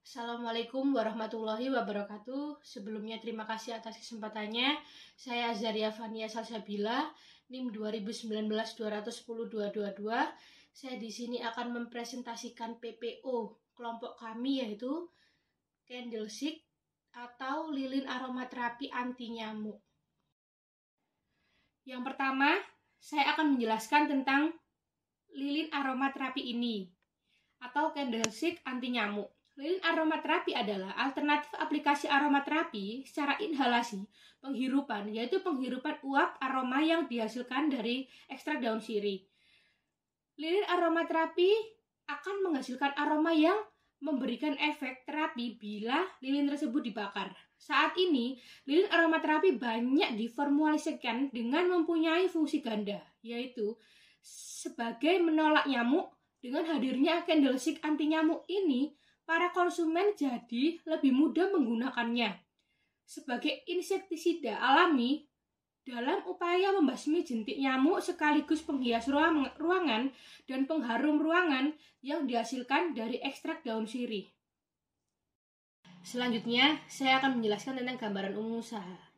Assalamualaikum warahmatullahi wabarakatuh. Sebelumnya terima kasih atas kesempatannya. Saya Azaria Fania Salsabila, NIM 2019-210-222. Saya di sini akan mempresentasikan PPO kelompok kami, yaitu Candlestick atau lilin aromaterapi anti nyamuk. Yang pertama, saya akan menjelaskan tentang lilin aromaterapi ini atau Candlestick anti nyamuk. Lilin aromaterapi adalah alternatif aplikasi aromaterapi secara inhalasi penghirupan, yaitu penghirupan uap aroma yang dihasilkan dari ekstrak daun sirih. Lilin aromaterapi akan menghasilkan aroma yang memberikan efek terapi bila lilin tersebut dibakar. Saat ini, lilin aromaterapi banyak diformulasikan dengan mempunyai fungsi ganda, yaitu sebagai menolak nyamuk. Dengan hadirnya Candlestick anti nyamuk ini, para konsumen jadi lebih mudah menggunakannya sebagai insektisida alami dalam upaya membasmi jentik nyamuk sekaligus penghias ruangan dan pengharum ruangan yang dihasilkan dari ekstrak daun sirih. Selanjutnya, saya akan menjelaskan tentang gambaran umum usaha.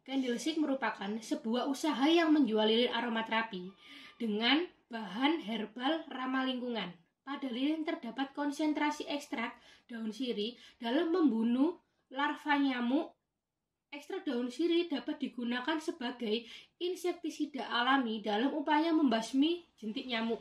Candlestick merupakan sebuah usaha yang menjual lilin aromaterapi dengan bahan herbal ramah lingkungan. Pada lilin terdapat konsentrasi ekstrak daun sirih dalam membunuh larva nyamuk. Ekstrak daun sirih dapat digunakan sebagai insektisida alami dalam upaya membasmi jentik nyamuk.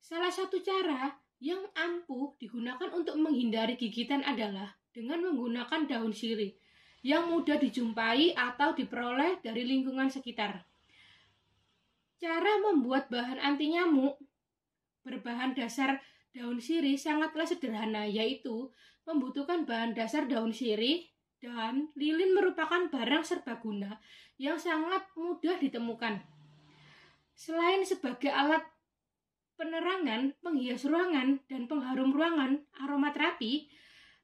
Salah satu cara yang ampuh digunakan untuk menghindari gigitan adalah dengan menggunakan daun sirih yang mudah dijumpai atau diperoleh dari lingkungan sekitar. Cara membuat bahan anti nyamuk berbahan dasar daun sirih sangatlah sederhana, yaitu membutuhkan bahan dasar daun sirih dan lilin merupakan barang serbaguna yang sangat mudah ditemukan. Selain sebagai alat penerangan, penghias ruangan, dan pengharum ruangan aromaterapi,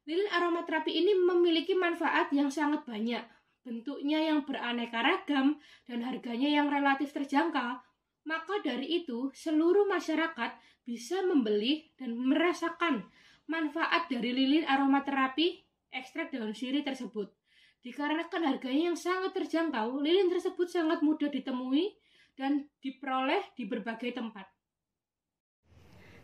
lilin aromaterapi ini memiliki manfaat yang sangat banyak. Bentuknya yang beraneka ragam dan harganya yang relatif terjangkau. Maka dari itu, seluruh masyarakat bisa membeli dan merasakan manfaat dari lilin aromaterapi ekstrak daun sirih tersebut. Dikarenakan harganya yang sangat terjangkau, lilin tersebut sangat mudah ditemui dan diperoleh di berbagai tempat.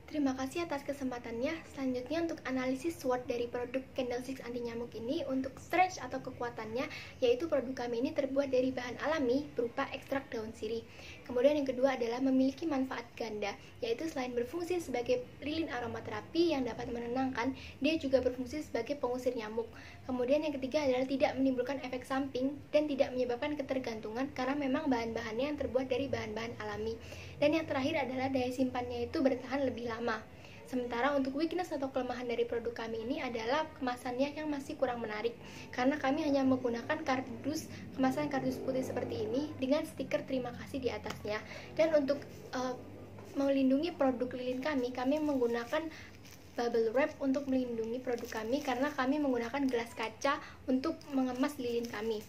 Terima kasih atas kesempatannya. Selanjutnya untuk analisis SWOT dari produk Candlestick anti nyamuk ini, untuk strength atau kekuatannya, yaitu produk kami ini terbuat dari bahan alami berupa ekstrak daun sirih. Kemudian yang kedua adalah memiliki manfaat ganda, yaitu selain berfungsi sebagai lilin aromaterapi yang dapat menenangkan, dia juga berfungsi sebagai pengusir nyamuk. Kemudian yang ketiga adalah tidak menimbulkan efek samping dan tidak menyebabkan ketergantungan karena memang bahan-bahannya yang terbuat dari bahan-bahan alami. Dan yang terakhir adalah daya simpannya itu bertahan lebih lama. Sementara untuk weakness atau kelemahan dari produk kami ini adalah kemasannya yang masih kurang menarik, karena kami hanya menggunakan kemasan kardus putih seperti ini dengan stiker terima kasih di atasnya. Dan untuk melindungi produk lilin kami menggunakan bubble wrap untuk melindungi produk kami, karena kami menggunakan gelas kaca untuk mengemas lilin kami.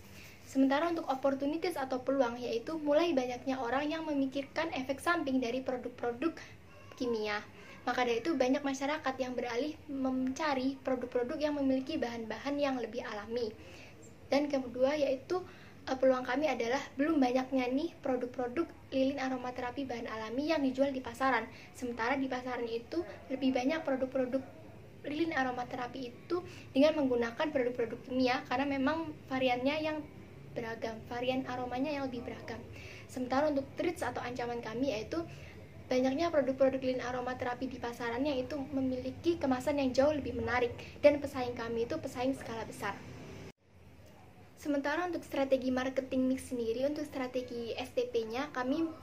Sementara untuk opportunities atau peluang, yaitu mulai banyaknya orang yang memikirkan efek samping dari produk-produk kimia. Maka dari itu banyak masyarakat yang beralih mencari produk-produk yang memiliki bahan-bahan yang lebih alami. Dan kedua yaitu peluang kami adalah belum banyaknya nih produk-produk lilin aromaterapi bahan alami yang dijual di pasaran. Sementara di pasaran itu lebih banyak produk-produk lilin aromaterapi itu dengan menggunakan produk-produk kimia, karena memang variannya yang beragam, varian aromanya yang lebih beragam. Sementara untuk threats atau ancaman kami yaitu banyaknya produk-produk lilin aromaterapi di pasaran yang itu memiliki kemasan yang jauh lebih menarik, dan pesaing kami itu pesaing skala besar. Sementara untuk strategi marketing mix sendiri, untuk strategi STP-nya,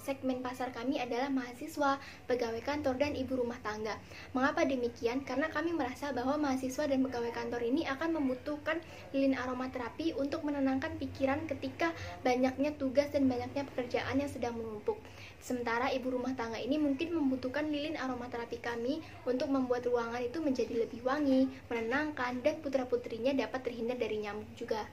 segmen pasar kami adalah mahasiswa, pegawai kantor, dan ibu rumah tangga. Mengapa demikian? Karena kami merasa bahwa mahasiswa dan pegawai kantor ini akan membutuhkan lilin aromaterapi untuk menenangkan pikiran ketika banyaknya tugas dan banyaknya pekerjaan yang sedang menumpuk. Sementara ibu rumah tangga ini mungkin membutuhkan lilin aromaterapi kami untuk membuat ruangan itu menjadi lebih wangi, menenangkan, dan putra-putrinya dapat terhindar dari nyamuk juga.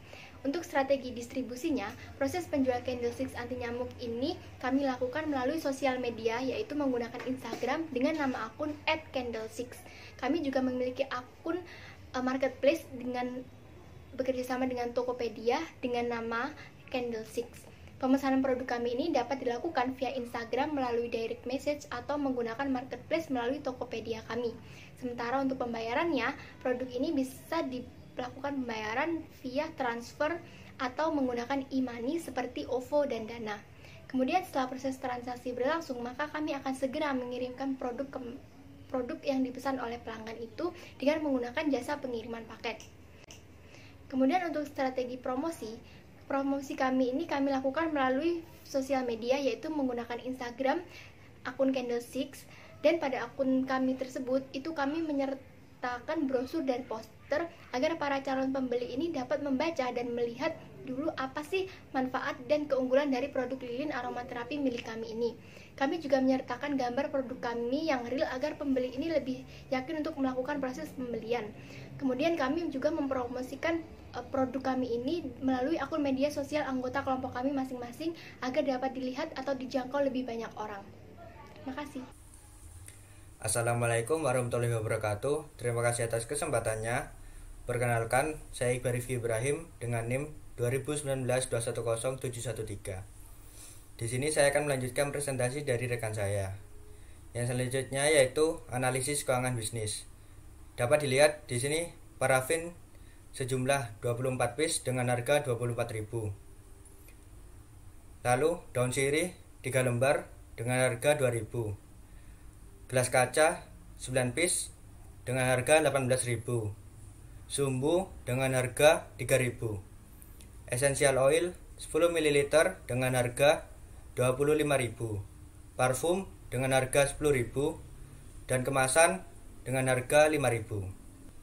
Untuk strategi distribusinya, proses penjual Candlesticks anti nyamuk ini kami lakukan melalui sosial media, yaitu menggunakan Instagram dengan nama akun @candlesticks. Kami juga memiliki akun marketplace dengan bekerjasama dengan Tokopedia dengan nama Candlesticks. Pemesanan produk kami ini dapat dilakukan via Instagram melalui direct message atau menggunakan marketplace melalui Tokopedia kami. Sementara untuk pembayarannya, produk ini bisa dilakukan pembayaran via transfer atau menggunakan e-money seperti OVO dan Dana. Kemudian setelah proses transaksi berlangsung, maka kami akan segera mengirimkan produk yang dipesan oleh pelanggan itu dengan menggunakan jasa pengiriman paket. Kemudian untuk strategi promosi kami ini kami lakukan melalui sosial media, yaitu menggunakan Instagram akun Candlesticks, dan pada akun kami tersebut itu kami menyertakan brosur dan poster agar para calon pembeli ini dapat membaca dan melihat dulu apa sih manfaat dan keunggulan dari produk lilin aromaterapi milik kami ini. Kami juga menyertakan gambar produk kami yang real agar pembeli ini lebih yakin untuk melakukan proses pembelian. Kemudian kami juga mempromosikan produk kami ini melalui akun media sosial anggota kelompok kami masing-masing agar dapat dilihat atau dijangkau lebih banyak orang. Terima kasih. Assalamualaikum warahmatullahi wabarakatuh. Terima kasih atas kesempatannya. Perkenalkan, saya Iqbal Rifki Ibrahim dengan NIM 2019210713. Di sini saya akan melanjutkan presentasi dari rekan saya. Yang selanjutnya yaitu analisis keuangan bisnis. Dapat dilihat di sini parafin sejumlah 24 piece dengan harga 24.000. Lalu daun sirih 3 lembar dengan harga 2.000. Gelas kaca 9 piece dengan harga 18.000. Sumbu dengan harga 3.000. Essential oil 10 ml dengan harga 25.000. Parfum dengan harga 10.000 dan kemasan dengan harga 5.000.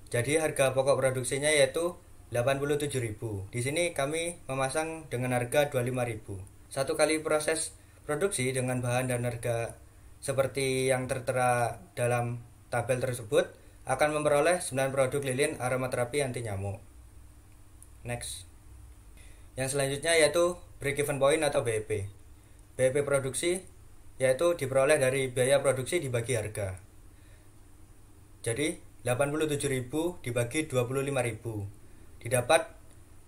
Jadi harga pokok produksinya yaitu 87.000. Di sini kami memasang dengan harga 25.000. Satu kali proses produksi dengan bahan dan harga seperti yang tertera dalam tabel tersebut akan memperoleh 9 produk lilin aromaterapi anti nyamuk. Next. Yang selanjutnya yaitu break even point atau BEP. BEP produksi yaitu diperoleh dari biaya produksi dibagi harga. Jadi 87.000 dibagi 25.000 didapat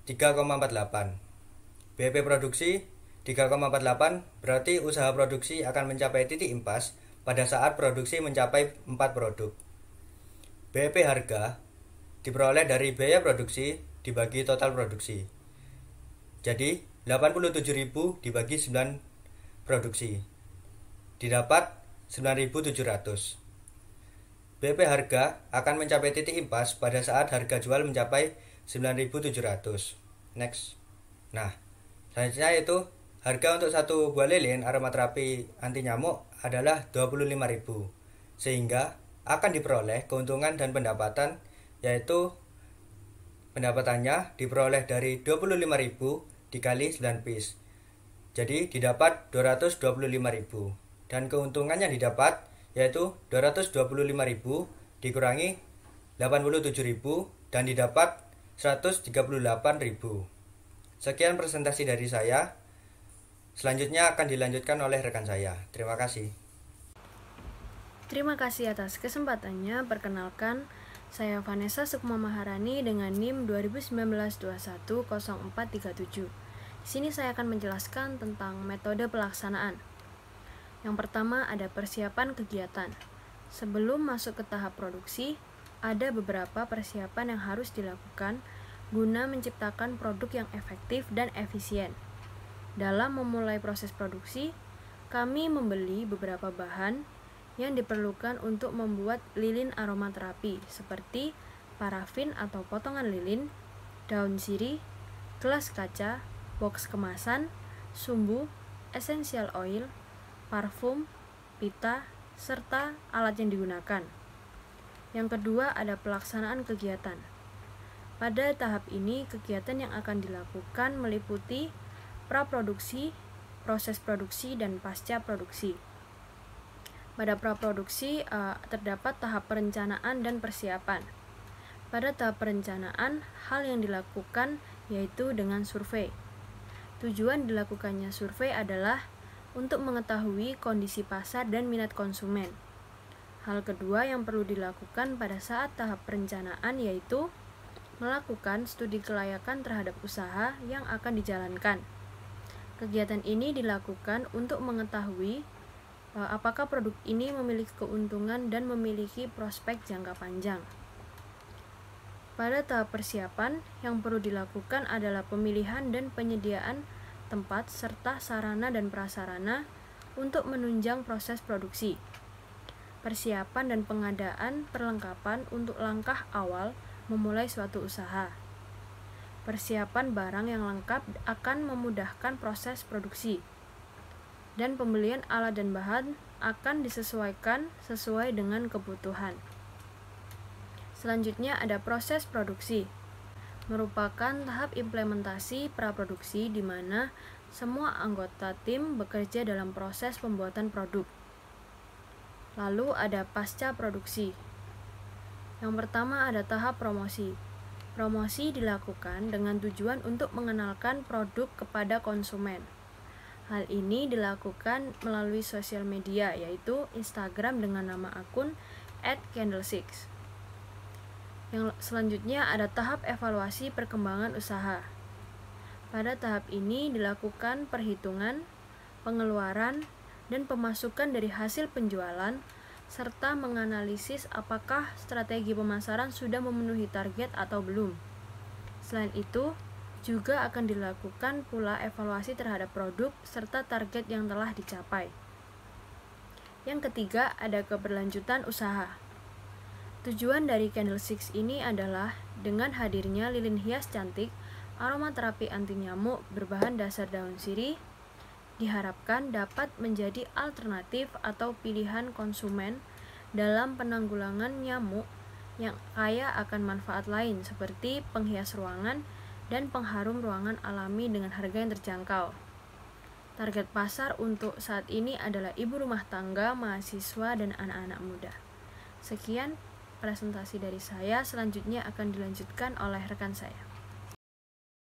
3,48. BEP produksi 3,48 berarti usaha produksi akan mencapai titik impas pada saat produksi mencapai 4 produk. BEP harga diperoleh dari biaya produksi dibagi total produksi. Jadi 87.000 dibagi 9 produksi didapat 9.700. BEP harga akan mencapai titik impas pada saat harga jual mencapai 9.700. Next. Nah, selanjutnya yaitu harga untuk satu buah lilin aromaterapi anti nyamuk adalah 25.000. Sehingga akan diperoleh keuntungan dan pendapatan, yaitu pendapatannya diperoleh dari 25.000 dikali 9 piece. Jadi didapat 225.000 dan keuntungannya didapat yaitu 225.000 dikurangi 87.000 dan didapat 138.000. Sekian presentasi dari saya. Selanjutnya akan dilanjutkan oleh rekan saya. Terima kasih. Terima kasih atas kesempatannya. Perkenalkan, saya Vanessa Sukma Maharani dengan NIM 2019-210437. Di sini saya akan menjelaskan tentang metode pelaksanaan. Yang pertama ada persiapan kegiatan. Sebelum masuk ke tahap produksi, ada beberapa persiapan yang harus dilakukan guna menciptakan produk yang efektif dan efisien. Dalam memulai proses produksi, kami membeli beberapa bahan yang diperlukan untuk membuat lilin aromaterapi seperti parafin atau potongan lilin, daun sirih, gelas kaca, box kemasan, sumbu, essential oil, parfum, pita, serta alat yang digunakan. Yang kedua ada pelaksanaan kegiatan. Pada tahap ini, kegiatan yang akan dilakukan meliputi praproduksi, proses produksi, dan pasca produksi. Pada praproduksi terdapat tahap perencanaan dan persiapan. Pada tahap perencanaan, hal yang dilakukan yaitu dengan survei. Tujuan dilakukannya survei adalah untuk mengetahui kondisi pasar dan minat konsumen. Hal kedua yang perlu dilakukan pada saat tahap perencanaan yaitu melakukan studi kelayakan terhadap usaha yang akan dijalankan. Kegiatan ini dilakukan untuk mengetahui apakah produk ini memiliki keuntungan dan memiliki prospek jangka panjang. Pada tahap persiapan, yang perlu dilakukan adalah pemilihan dan penyediaan tempat serta sarana dan prasarana untuk menunjang proses produksi. Persiapan dan pengadaan perlengkapan untuk langkah awal memulai suatu usaha. Persiapan barang yang lengkap akan memudahkan proses produksi. Dan pembelian alat dan bahan akan disesuaikan sesuai dengan kebutuhan. Selanjutnya ada proses produksi. Merupakan tahap implementasi praproduksi di mana semua anggota tim bekerja dalam proses pembuatan produk. Lalu ada pasca produksi. Yang pertama ada tahap promosi. Promosi dilakukan dengan tujuan untuk mengenalkan produk kepada konsumen. Hal ini dilakukan melalui sosial media, yaitu Instagram dengan nama akun @candle6. Yang selanjutnya ada tahap evaluasi perkembangan usaha. Pada tahap ini dilakukan perhitungan, pengeluaran, dan pemasukan dari hasil penjualan, serta menganalisis apakah strategi pemasaran sudah memenuhi target atau belum. Selain itu, juga akan dilakukan pula evaluasi terhadap produk serta target yang telah dicapai. Yang ketiga, ada keberlanjutan usaha. Tujuan dari Candle6 ini adalah dengan hadirnya lilin hias cantik, aromaterapi anti nyamuk berbahan dasar daun sirih diharapkan dapat menjadi alternatif atau pilihan konsumen dalam penanggulangan nyamuk yang kaya akan manfaat lain seperti penghias ruangan dan pengharum ruangan alami dengan harga yang terjangkau. Target pasar untuk saat ini adalah ibu rumah tangga, mahasiswa, dan anak-anak muda. Sekian presentasi dari saya, selanjutnya akan dilanjutkan oleh rekan saya.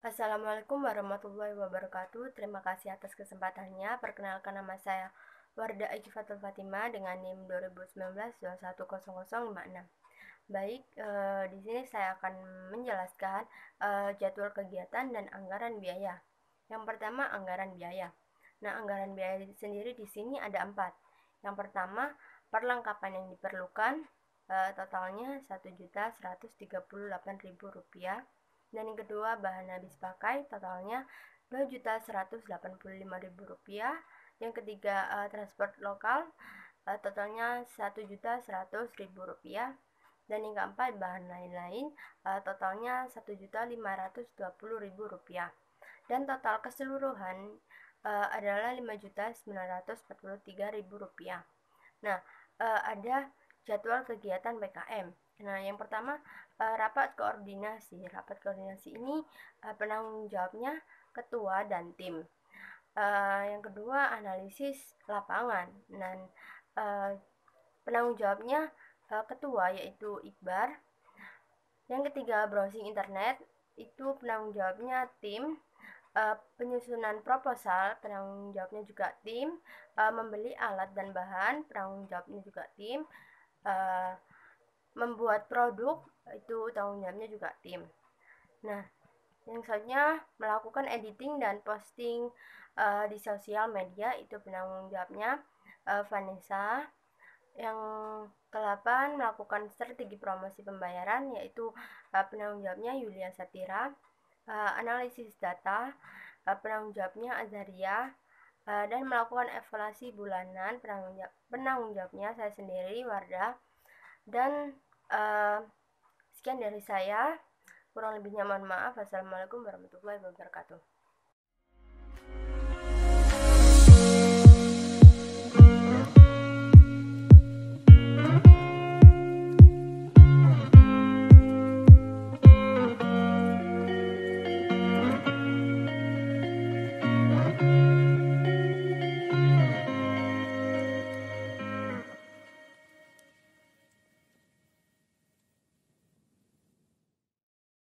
Assalamualaikum warahmatullahi wabarakatuh. Terima kasih atas kesempatannya. Perkenalkan, nama saya Wardah Ajifatul Fatimah dengan NIM 2019-210056. Baik, di sini saya akan menjelaskan jadwal kegiatan dan anggaran biaya. Yang pertama, anggaran biaya. Nah, anggaran biaya sendiri di sini ada 4. Yang pertama, perlengkapan yang diperlukan, totalnya Rp1.138.000. Dan yang kedua, bahan habis pakai, totalnya Rp2.185.000. Yang ketiga, transport lokal, totalnya Rp1.100.000. Dan yang keempat, bahan lain-lain, totalnya Rp1.520.000. Dan total keseluruhan adalah Rp5.943.000. Nah, ada jadwal kegiatan PKM. Nah, yang pertama, rapat koordinasi. Rapat koordinasi ini penanggung jawabnya ketua dan tim. Yang kedua, analisis lapangan. Dan penanggung jawabnya ketua, yaitu Iqbar. Yang ketiga, browsing internet. Itu penanggung jawabnya tim. Penyusunan proposal, penanggung jawabnya juga tim. Membeli alat dan bahan, penanggung jawabnya juga tim. Membuat produk, itu tanggung jawabnya juga tim. Nah, yang selanjutnya melakukan editing dan posting di sosial media, itu penanggung jawabnya Vanessa. Yang ke-8, melakukan strategi promosi pembayaran, yaitu penanggung jawabnya Yulia Satira. Analisis data, penanggung jawabnya Azaria. Dan melakukan evaluasi bulanan, penanggung jawabnya saya sendiri, Wardah. Dan sekian dari saya, kurang lebihnya mohon maaf. Wassalamualaikum warahmatullahi wabarakatuh.